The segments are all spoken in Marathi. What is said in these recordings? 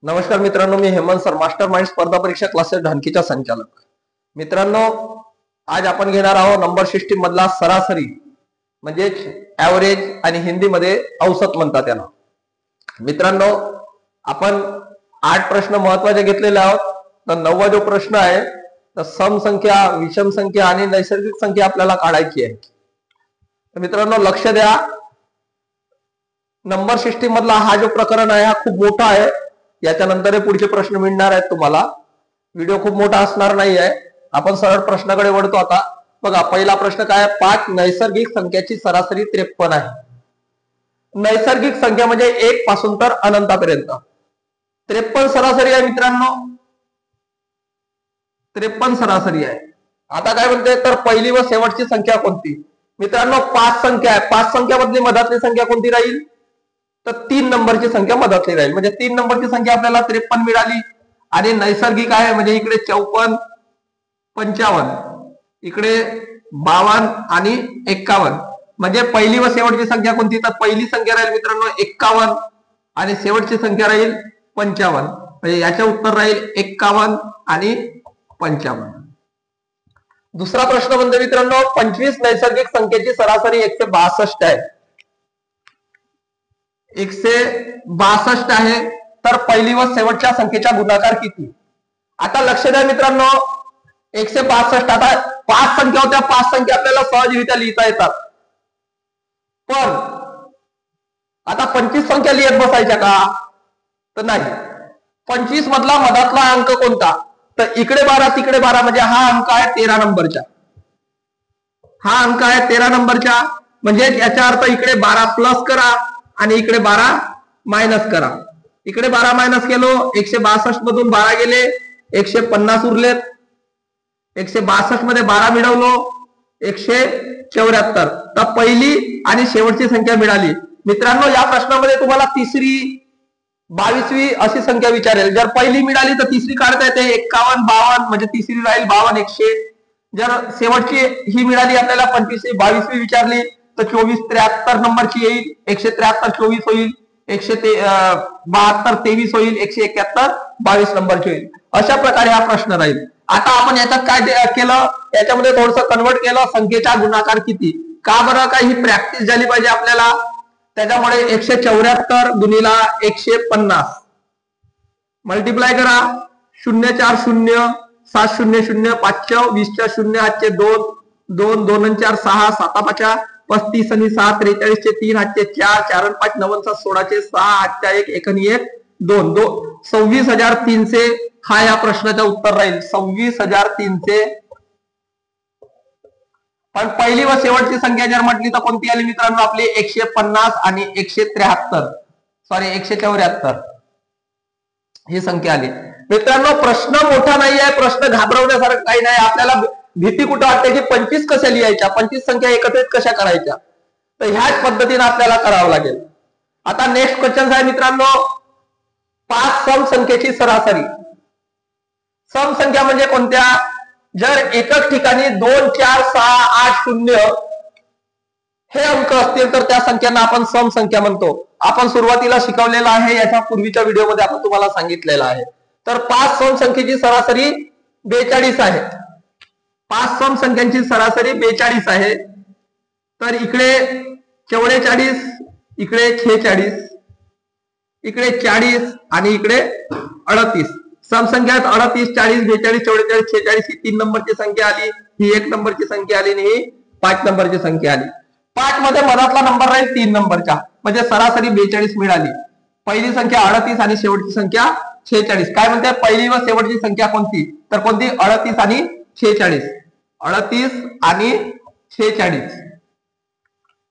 नमस्कार मित्रांनो, मी हेमंत सर, मास्टर माइंड स्पर्धा परीक्षा क्लासेस ढानकीचा संचालक. मित्रांनो, आज आपण घेणार आहोत नंबर सिस्टीम मधला सरासरी म्हणजे ऍव्हरेज आणि हिंदीमध्ये औसत म्हणतात त्याला. मित्रांनो, आपण 8 प्रश्न महत्वाचे घेतलेले आहोत. तर 9वा जो प्रश्न आहे तर सम संख्या, विषम संख्या आणि नैसर्गिक संख्या आपल्याला काढायची आहे. तर मित्रांनो लक्ष द्या, नंबर सिस्टीम मधला हा जो प्रकरण आहे हा खूप मोठा आहे. याच्यानंतर पुढचे प्रश्न मिळणार आहेत तुम्हाला. व्हिडिओ खूप मोठा असणार नाही आहे. आपण सरळ प्रश्नाकडे वळतो आता. बघा, पहिला प्रश्न काय आहे, 5 नैसर्गिक संख्याची सरासरी 53 आहे. नैसर्गिक संख्या म्हणजे 1 पासून तर अनंतापर्यंत 53 सरासरी आहे मित्रांनो. 53 सरासरी आहे. आता काय म्हणते, तर पहिली व शेवटची संख्या कोणती? मित्रांनो 5 संख्या आहे. 5 संख्यामधली मधातली संख्या कोणती राहील? तर 3 नंबरची संख्या मधातली राहील. म्हणजे 3 नंबरची संख्या आपल्याला 53 मिळाली. आणि नैसर्गिक आहे म्हणजे इकडे 54, 55, इकडे 52 आणि 51. म्हणजे पहिली व शेवटची संख्या कोणती? तर पहिली संख्या राहील मित्रांनो 51 आणि शेवटची संख्या राहील 55. म्हणजे याचे उत्तर राहील 51 आणि 55. दुसरा प्रश्न म्हणजे मित्रांनो 25 नैसर्गिक संख्येची सरासरी 162 आहे. 162 आहे. तर पहिली व शेवटच्या संख्येचा गुणाकार किती? आता लक्ष द्या मित्रांनो, 162. आता 5 संख्या होत्या. 5 संख्या आपल्याला सहजरित्या लिहिता येतात. पण आता 25 संख्या लिहित बसायच्या का? तर नाही. 25 मधला मधातला अंक कोणता? तर इकडे 12 तिकडे 12 म्हणजे हा अंक आहे 13 नंबरचा. हा अंक आहे 13 नंबरचा. म्हणजे याचा अर्थ इकडे 12 प्लस करा आणि इकडे 12 मायनस करा. इकडे 12 मायनस केलो, 162 मधून 12 गेले, 150 उरलेत. 162 मध्ये 12 मिळवलो, 174. तर पहिली आणि शेवटची संख्या मिळाली. मित्रांनो या प्रश्नामध्ये तुम्हाला तिसरी, 22वी अशी संख्या विचारेल. जर पहिली मिळाली तर तिसरी काढता येते 51, 52 म्हणजे तिसरी राहील 52, 100. जर शेवटची ही मिळाली आपल्याला 25वी, 22वी विचारली तर 24, 73 नंबरची येईल. 173 24 होईल, 172 23 होईल, 171 22 नंबरची होईल. अशा प्रकारे हा प्रश्न राहील. आता आपण याच्यात काय केलं, याच्यामध्ये थोडंसं कन्वर्ट केलं, संख्येचा गुणाकार किती. का बरं? काय ही प्रॅक्टिस झाली पाहिजे आपल्याला. त्याच्यामुळे 174 गुणिला 150 मल्टिप्लाय करा. 0 4 0 7 0 0 5 20 0 8 2 2 2 4 6 7 5 35 आणि 6 43 3 8 4 4 5 9 7 16 6 8 1 1 आणि 1 2 2 26,300 हा या प्रश्नाचा उत्तर राहील. 26,300. पण पहिली व शेवटची संख्या जर म्हटली तर कोणती आली मित्रांनो? आपली 150 आणि 173, सॉरी 174 ही संख्या आली. मित्रांनो प्रश्न मोठा नाही आहे. प्रश्न घाबरवण्यासारखं काही नाही. आपल्याला भीती कुठं वाटते की 25 कशा लिहायच्या, 25 संख्या एकत्रित कशा करायच्या. तर ह्याच पद्धतीने आपल्याला करावं लागेल. आता नेक्स्ट क्वेश्चन आहे मित्रांनो 5 सम संख्येची सरासरी. सम संख्या म्हणजे कोणत्या? जर एकक ठिकाणी 2 4 6 8 0 हे अंक असतील तर त्या संख्यांना आपण सम संख्या म्हणतो. आपण सुरुवातीला शिकवलेला आहे, याच्या पूर्वीच्या व्हिडिओमध्ये आपण तुम्हाला सांगितलेलं आहे. तर 5 सम संख्येची सरासरी 42 आहे. 5 सम संख्यांची सरासरी 42 आहे. तर इकडे 44, इकडे 46, इकडे 40 आणि इकडे 38. सम संख्या 38 40 42 44 46 ही 3 नंबरची संख्या आली, ही 1 नंबरची संख्या आली आणि ही 5 नंबरची संख्या आली. 5 मध्ये मधातला नंबर राहील 3 नंबरचा. म्हणजे सरासरी 42 मिळाली. पहिली संख्या 38 आणि शेवटची संख्या 46. काय म्हणते, पहिली व शेवटची संख्या कोणती? तर कोणती? 38 आणि 46. 38 आणि 46.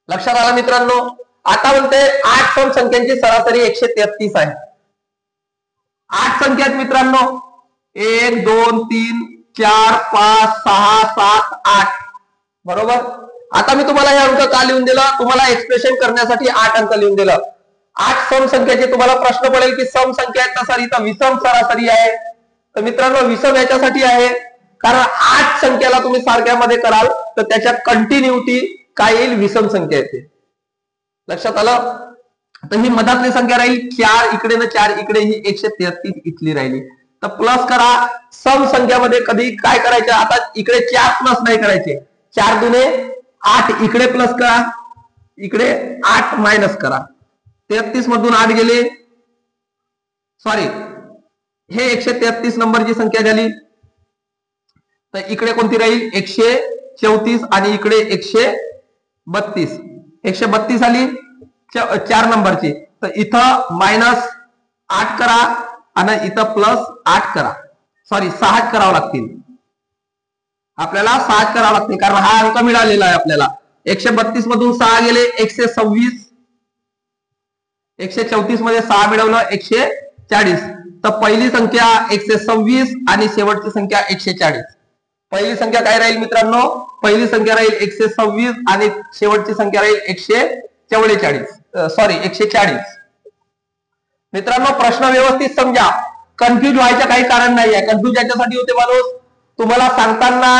लक्षात आलं मित्रांनो. आता म्हणते 8 सम संख्यांची सरासरी 133 आहे. 8 संख्या आहेत मित्रांनो, 1 2 3 4 5 6 7 8. बरोबर. आता मी तुम्हाला हे अंक का लिहून दिला? तुम्हाला एक्सप्रेशन करण्यासाठी 8 अंक लिहून दिलं. 8 सम संख्याचे तुम्हाला प्रश्न पडेल की सम संख्या आहेत ना सर, इथं विषम सरासरी आहे. तर मित्रांनो विषम याच्यासाठी आहे कारण 8 संख्याला तुम्ही सारख्यामध्ये कराल तर त्याच्या कंटिन्युटी काय येईल? विषम संख्या येते. लक्षात आलं. तर ही मधातली संख्या राहील 4 इकडे ना 4 इकडे, ही 133 इथली राहिली. तर प्लस करा. सम संख्यामध्ये कधी काय करायचं, आता इकडे 4 प्लस नाही करायचे, 4 दुने 8 इकडे प्लस करा, इकडे 8 मायनस करा. 33 मधून 8 गेले, सॉरी हे 133 नंबरची संख्या झाली. तर इकडे कोणती राहील 134 आणि इकडे 132. 132 आली 4 नंबरची. तर इथं मायनस 8 करा आणि इथं प्लस 8 करा, सॉरी 6 करावं लागतील आपल्याला, 6 करावं लागतील कारण हा अंक मिळालेला आहे आपल्याला. 132 मधून 6 गेले 126, 134 मध्ये 6 मिळवलं 140. तर पहिली संख्या 126 आणि शेवटची संख्या 140. पहिली संख्या काय राहील मित्रांनो, पहिली संख्या राहील 126 आणि शेवटची संख्या राहील 144, सॉरी 140. मित्रांनो प्रश्न व्यवस्थित समजा, कन्फ्युज व्हायचं काही कारण नाही आहे. कन्फ्युज याच्यासाठी होते माणूस, तुम्हाला सांगताना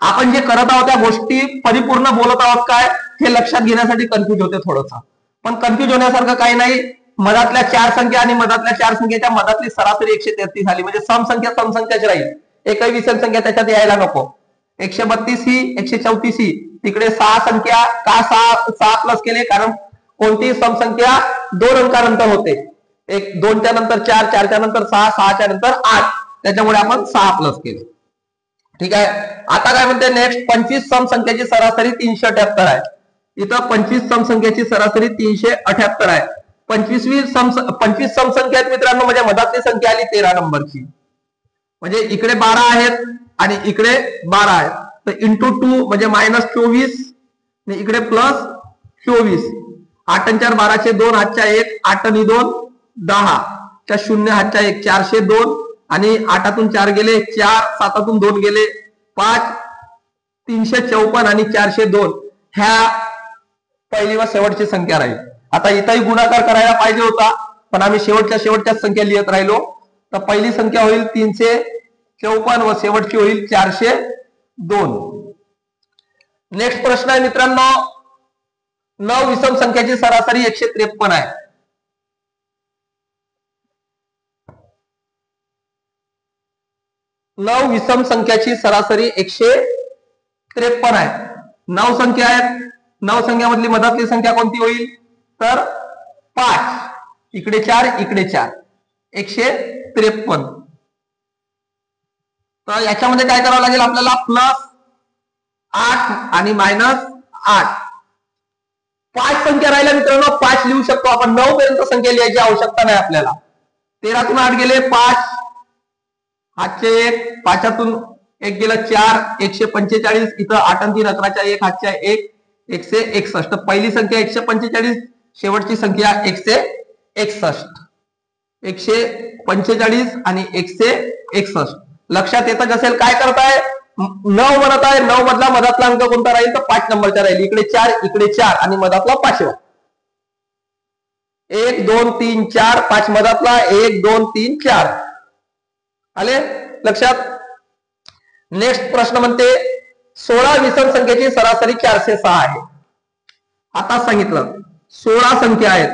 आपण जे करत आहोत त्या गोष्टी परिपूर्ण बोलत आहोत काय हे लक्षात घेण्यासाठी कन्फ्युज होते थोडंसं. पण कन्फ्युज होण्यासारखं काही नाही. मधातल्या 4 संख्या आणि मधातल्या 4 संख्येच्या मधातली सरासरी 133 आली, म्हणजे समसंख्याच राहील, एकही विषम संख्या त्याच्यात यायला नको. 132 ही 134 ही, तिकडे 6 संख्या का 6 प्लस केले, कारण कोणतीही समसंख्या 2 अंकानंतर होते. 2 च्या नंतर 4, 4 च्या नंतर 6, 6 च्या नंतर 8, त्याच्यामुळे आपण 6 प्लस केले. ठीक आहे. आता काय म्हणते नेक्स्ट, 25 समसंख्याची सरासरी 378 आहे. इथं 25 समसंख्याची सरासरी 378 आहे. 25 समसंख्या आहेत मित्रांनो, म्हणजे मधातली संख्या आली 13 नंबरची, म्हणजे इकडे 12 आहेत आणि इकडे 12 आहेत. तर इंटू 2 म्हणजे -24 आणि इकडे प्लस 24. 8 आणि 4 12चे 2, हातच्या 1, 8 आणि 2 10, च्या 0 हातच्या 1, 402 आणि 8तून 4 गेले 4, 7तून 2 गेले 5, 354 आणि 402 ह्या पहिली व शेवटची संख्या राहील. आता इथंही गुणाकार करायला पाहिजे होता, पण आम्ही शेवटच्या संख्या लिहित राहिलो. तर पहिली संख्या होईल 354 व शेवटची होईल 402. नेक्स्ट प्रश्न आहे मित्रांनो, 9 विषम संख्याची सरासरी 153 आहे. 9 विषम संख्याची सरासरी 153 आहे. 9 संख्या आहेत, 9 संख्यामधली मधातली संख्या कोणती होईल, तर 5, इकडे 4 इकडे 4, 153. तर याच्यामध्ये काय करावं लागेल आपल्याला, प्लस 8 आणि -8. 5 संख्या राहिल्या मित्रांनो, 5 लिहू शकतो आपण, 9 पर्यंत संख्या लिहायची आवश्यकता नाही आपल्याला. 13तून 8 गेले 5, हातचे 1, 5तून 1 गेलं 4, 145. इथं 8 आणि 3 11च्या 1, हातच्या 1, 161. पहिली संख्या 145, शेवटची संख्या 161. 145 आणि 161 लक्षात येतं असेल. काय करताय, 9 म्हणत आहे, 9 मधला मधातला अंक कोणता राहील, तर 5 नंबरचा राहील. इकडे 4 इकडे 4 आणि मधातला 5वा. 1 2 3 4, 5 मधातला 1 2 3 4 आले लक्षात. नेक्स्ट प्रश्न म्हणते 16 विषम संख्येची सरासरी 406 आहे. आता सांगितलं 16 संख्या आहेत,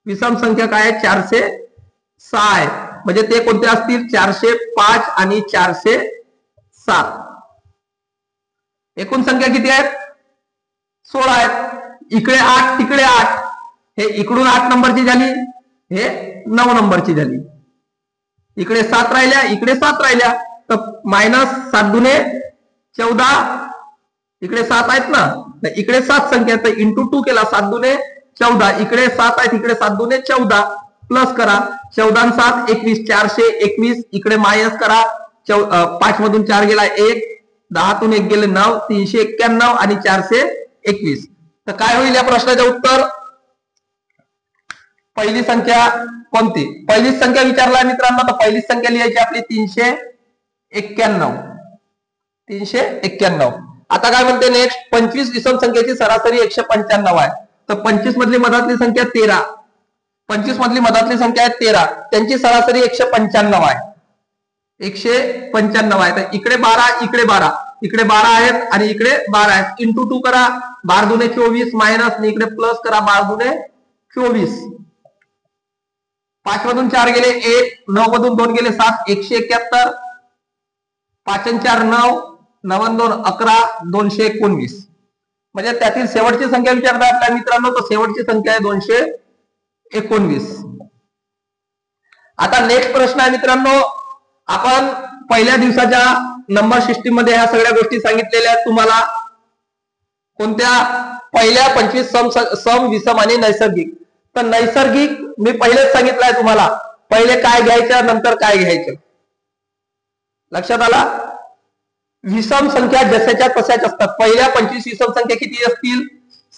विषम संख्या काय आहे 406 आहे, म्हणजे ते कोणते असतील 405 आणि 407. एकूण संख्या किती आहेत 16 आहेत. इकडे 8 तिकडे 8, हे इकडून 8 नंबरची झाली, हे 9 नंबरची झाली. इकडे 7 राहिल्या इकडे 7 राहिल्या, तर -7 दुने 14, इकडे 7 आहेत ना, तर इकडे 7 संख्या, तर इंटू 2 केला, 7 दुने 14, इकडे 7 आहेत इकडे 7 दुने 14, प्लस करा 14 आणि 7 21, 421. इकडे मायनस करा, 5 मधून 4 गेला 1, 10तून 1 गेले 9, 391 आणि 421. तर काय होईल या प्रश्नाचे उत्तर, पहिली संख्या कोणती, पहिली संख्या विचारला मित्रांनो, तर पहिली संख्या लिहायची आपली 391. 391. आता काय म्हणते नेक्स्ट, 25 विषम संख्येची सरासरी 195 आहे. तर 25 मधली मधातली संख्या 13, 25 मधली मधातली संख्या आहे 13, त्यांची सरासरी 195 आहे. 195 आहे. तर इकडे 12 इकडे 12, इकडे 12 आहेत आणि इकडे 12 आहेत. इंटू 2 करा, 12 दुने 24 मायनस इकडे प्लस करा, 12 दुने 24. 5 मधून 4 गेले 1, 9 मधून 2 गेले 7, 171. 5 आणि 4 9, 9 आणि 2 11, 219. म्हणजे त्यातील शेवटची संख्या विचारता आपल्या मित्रांनो, तर शेवटची संख्या आहे 219. आता नेक्स्ट प्रश्न आहे मित्रांनो, आपण पहिल्या दिवसाच्या नंबर सिस्टीम मध्ये ह्या सगळ्या गोष्टी सांगितलेल्या आहेत तुम्हाला. कोणत्या? पहिल्या 25 सम, विषम आणि नैसर्गिक. तर नैसर्गिक मी पहिलेच सांगितलंय तुम्हाला, पहिले काय घ्यायचं नंतर काय घ्यायचं. लक्षात आला? विषम संख्या जशाच्या तशाच असतात. पहिल्या 25 विषम संख्या किती असतील?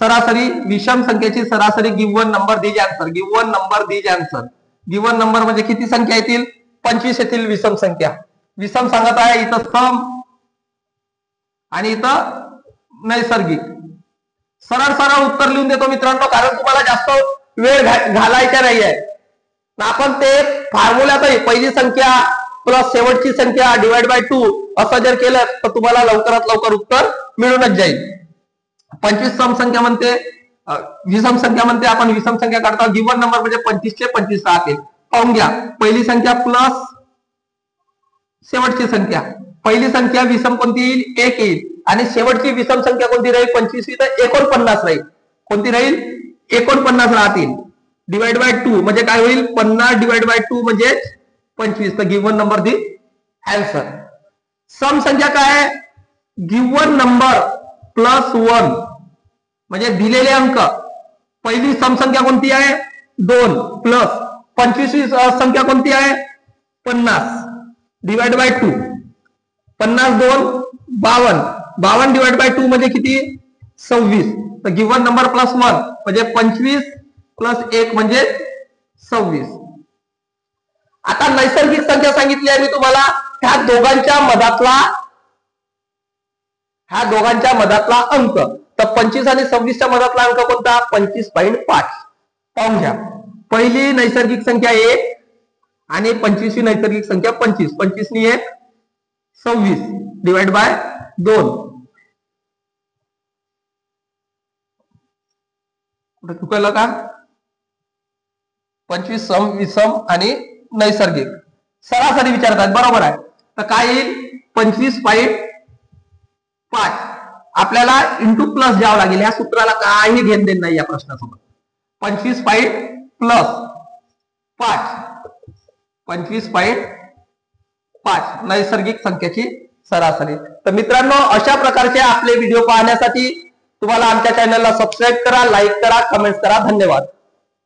सरासरी विषम संख्येची सरासरी given number these answer. Given number these answer. Given number म्हणजे किती संख्या येतील? 25 येतील विषम संख्या. विषम सांगत आहे इथं सम आणि इथं नैसर्गिक. सरळ सरळ उत्तर लिहून देतो मित्रांनो, कारण तुम्हाला जास्त वेळ घालायचा नाहीये. आपण ते फॉर्म्युल्यातही पहिली संख्या प्लस शेवटची संख्या डिवाइड बाय 2 असं जर केलं तर तुम्हाला लवकरात लवकर उत्तर मिळूनच जाईल. 25 सम संख्या म्हणते, विषम संख्या म्हणते, आपण विषम संख्या काढतो. गिव्हन नंबर म्हणजे 25 चे 25 राहतील. पाहून घ्या, पहिली संख्या प्लस शेवटची संख्या. पहिली संख्या विषम कोणती येईल? 1 येईल. आणि शेवटची विषम संख्या कोणती राहील? 25 तर 49 राहील. कोणती राहील? 49 राहतील. डिवाइड बाय 2 म्हणजे काय होईल? 50 डिवाइड बाय 2 म्हणजे 25. तर गिव्हन नंबर दी आन्सर. सम संख्या काय आहे? गिव्हन नंबर प्लस 1 म्हणजे दिलेले अंक. पहिली सम संख्या कोणती आहे? 2 प्लस 25वी संख्या कोणती आहे? 50 डिवाइड बाय 2. 50 2 52. 52 डिवाइड बाय 2 म्हणजे किती? 26. तर गिव्हन नंबर प्लस 1 म्हणजे 25 प्लस 1 म्हणजे 26. आता नैसर्गिक संख्या सांगितली आहे मी तुम्हाला. ह्या दोघांच्या मधातला अंक. तर 25 आणि 26च्या मधातला अंक कोणता? 25.5. पाहून घ्या, पहिली नैसर्गिक संख्या 1 आणि 25वी नैसर्गिक संख्या 25. 25 नी 1 26 डिवाइड बाय 2. कुठे चुकलं का? 25 सम, विषम आणि नैसर्गिक. सरासरी विचारतात, बरोबर आहे. तर काय येईल? 25.5. आपल्याला इंटू प्लस द्यावं लागेल. या सूत्राला काही घेण देण नाही या प्रश्नासोबत. 25.5 नैसर्गिक संख्येची सरासरी. तर मित्रांनो, अशा प्रकारचे आपले व्हिडिओ पाहण्यासाठी तुम्हाला आमच्या चॅनलला सबस्क्राईब करा, लाईक करा, कमेंट करा. धन्यवाद.